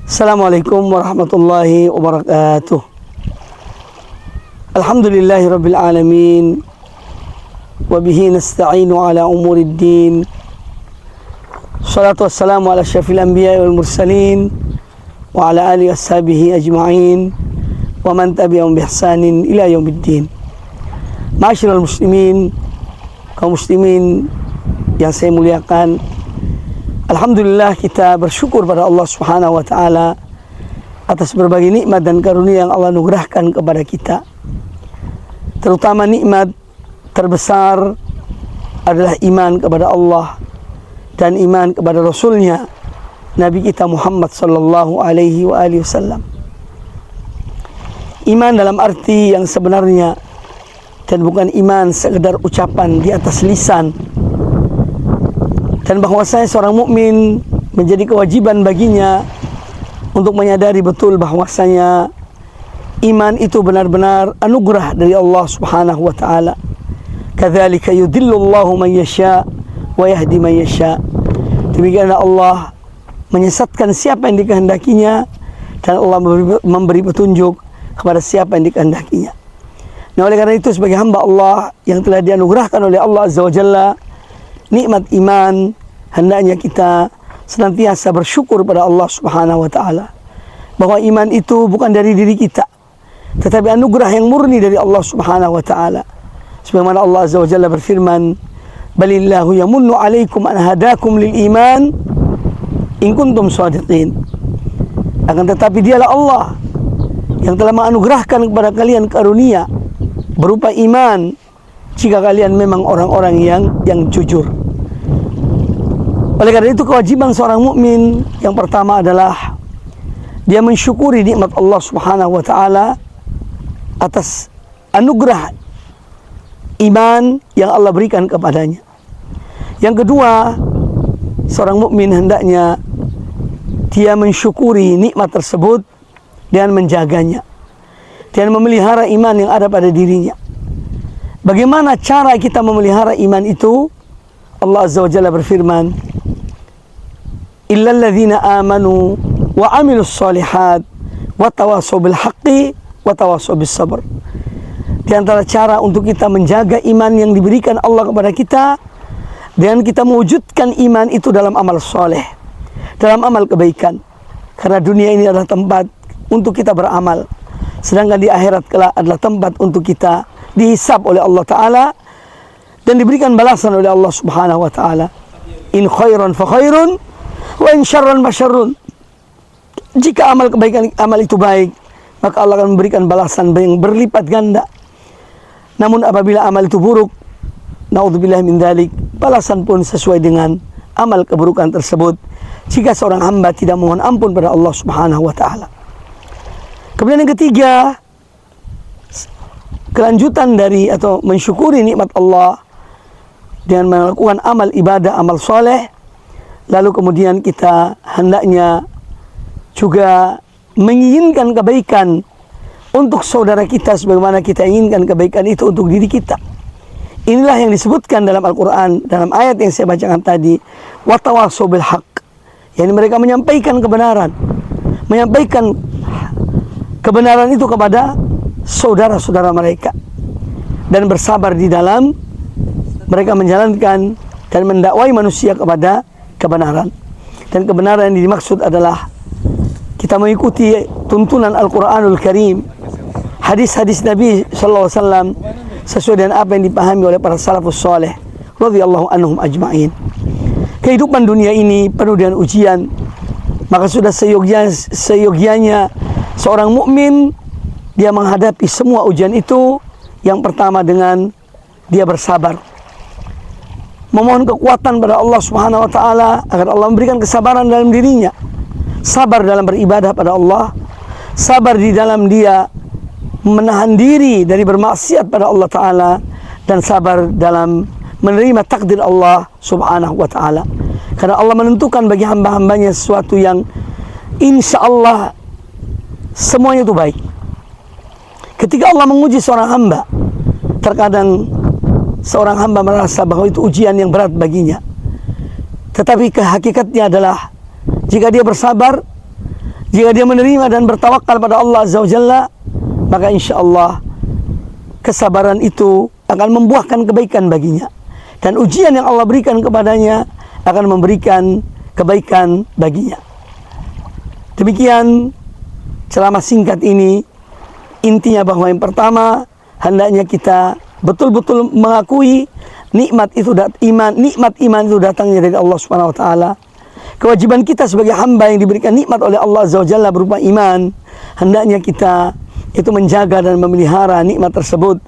Assalamualaikum warahmatullahi wabarakatuh. Alhamdulillahi rabbil alamin. Wabihi nasta'inu ala umuriddin. Salatu wassalamu ala syafil anbiya wal mursalin wa ala alihi washabihi ajma'in wa man tabi'ahum bihsanin ila yaumiddin. Ma'asyiral muslimin, kaum muslimin yang saya muliakan, alhamdulillah kita bersyukur pada Allah Subhanahu wa taala atas berbagai nikmat dan karunia yang Allah anugerahkan kepada kita. Terutama nikmat terbesar adalah iman kepada Allah dan iman kepada Rasulnya, Nabi kita Muhammad sallallahu alaihi wasallam. Iman dalam arti yang sebenarnya, dan bukan iman sekedar ucapan di atas lisan. Dan bahwasanya seorang mukmin menjadi kewajiban baginya untuk menyadari betul bahwasanya iman itu benar-benar anugerah dari Allah Subhanahu wa taala. Kadzalika yudhillullahu man yasha wa yahdi man yasha. Demikianlah Allah menyesatkan siapa yang dikehendakinya dan Allah memberi petunjuk kepada siapa yang dikehendakinya. Nah, oleh karena itu sebagai hamba Allah yang telah dianugerahkan oleh Allah Azza wa Jalla nikmat iman, hendaknya kita senantiasa bersyukur pada Allah Subhanahu wa taala bahwa iman itu bukan dari diri kita, tetapi anugerah yang murni dari Allah Subhanahu wa taala. Sebagaimana Allah Azza wa Jalla berfirman, "Balillahu yamunnu 'alaikum an hadakum lil iman in kuntum shadiqin." Akan tetapi dialah Allah yang telah menganugerahkan kepada kalian karunia berupa iman jika kalian memang orang-orang yang jujur. Oleh karena itu kewajiban seorang mukmin yang pertama adalah dia mensyukuri nikmat Allah Subhanahu wa taala atas anugerah iman yang Allah berikan kepadanya. Yang kedua, seorang mukmin hendaknya dia mensyukuri nikmat tersebut dan menjaganya dan memelihara iman yang ada pada dirinya. Bagaimana cara kita memelihara iman itu? Allah Azza wa Jalla berfirman, "Illal ladzina amanu wa 'amilus shalihat wa tawassaw bil haqqi wa tawassaw bis sabr." Di antara cara untuk kita menjaga iman yang diberikan Allah kepada kita dan kita mewujudkan iman itu dalam amal soleh, dalam amal kebaikan. Karena dunia ini adalah tempat untuk kita beramal, sedangkan di akhirat kelak adalah tempat untuk kita dihisab oleh Allah Ta'ala dan diberikan balasan oleh Allah Subhanahu wa Ta'ala. In khairan fa khairun wa in syarran fa syarrun. Jika amal kebaikan, amal itu baik, maka Allah akan memberikan balasan yang berlipat ganda. Namun apabila amal itu buruk, naudzubillah min dzalik, balasan pun sesuai dengan amal keburukan tersebut jika seorang hamba tidak mohon ampun pada Allah Subhanahu wa Ta'ala. Kemudian yang ketiga, kelanjutan dari atau mensyukuri nikmat Allah dengan melakukan amal ibadah, amal soleh, lalu kemudian kita hendaknya juga menginginkan kebaikan untuk saudara kita sebagaimana kita inginkan kebaikan itu untuk diri kita. Inilah yang disebutkan dalam Al-Quran, dalam ayat yang saya bacakan tadi, wa tawassaw bil haqq, yakni mereka menyampaikan kebenaran, menyampaikan kebenaran itu kepada saudara-saudara mereka dan bersabar di dalam mereka menjalankan dan mendakwai manusia kepada kebenaran. Dan kebenaran yang dimaksud adalah kita mengikuti tuntunan Al-Quranul Karim, hadis-hadis Nabi sallallahu alaihi wasallam sesuai dengan apa yang dipahami oleh para salafus saleh radhiyallahu anhum ajma'in. Kehidupan dunia ini penuh dengan ujian, maka sudah seyogianya seorang mukmin dia menghadapi semua ujian itu, yang pertama dengan dia bersabar, memohon kekuatan pada Allah Subhanahu wa taala agar Allah memberikan kesabaran dalam dirinya, sabar dalam beribadah pada Allah, sabar di dalam dia menahan diri dari bermaksiat pada Allah taala, dan sabar dalam menerima takdir Allah Subhanahu wa taala. Karena Allah menentukan bagi hamba-hambanya sesuatu yang insya Allah semuanya itu baik. Ketika Allah menguji seorang hamba, terkadang seorang hamba merasa bahwa itu ujian yang berat baginya. Tetapi hakikatnya adalah jika dia bersabar, Jika dia menerima dan bertawakal pada Allah Azza wa Jalla, maka insya Allah kesabaran itu akan membuahkan kebaikan baginya. Dan ujian yang Allah berikan kepadanya akan memberikan kebaikan baginya. Demikian ceramah singkat ini, intinya bahwa yang pertama, hendaknya kita betul-betul mengakui nikmat iman itu datangnya dari Allah Subhanahu wa taala. Kewajiban kita sebagai hamba yang diberikan nikmat oleh Allah Azza wa Jalla berupa iman, hendaknya kita itu menjaga dan memelihara nikmat tersebut,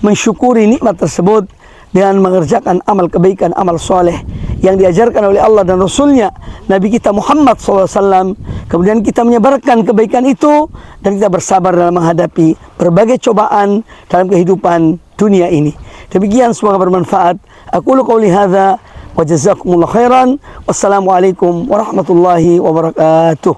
mensyukuri nikmat tersebut dengan mengerjakan amal kebaikan, amal soleh yang diajarkan oleh Allah dan Rasulnya, Nabi kita Muhammad SAW. Kemudian kita menyebarkan kebaikan itu dan kita bersabar dalam menghadapi berbagai cobaan dalam kehidupan dunia ini. Demikian, semoga bermanfaat. Aqulu qouli hadza wa jazakumullahu khairan. Wassalamualaikum warahmatullahi wabarakatuh.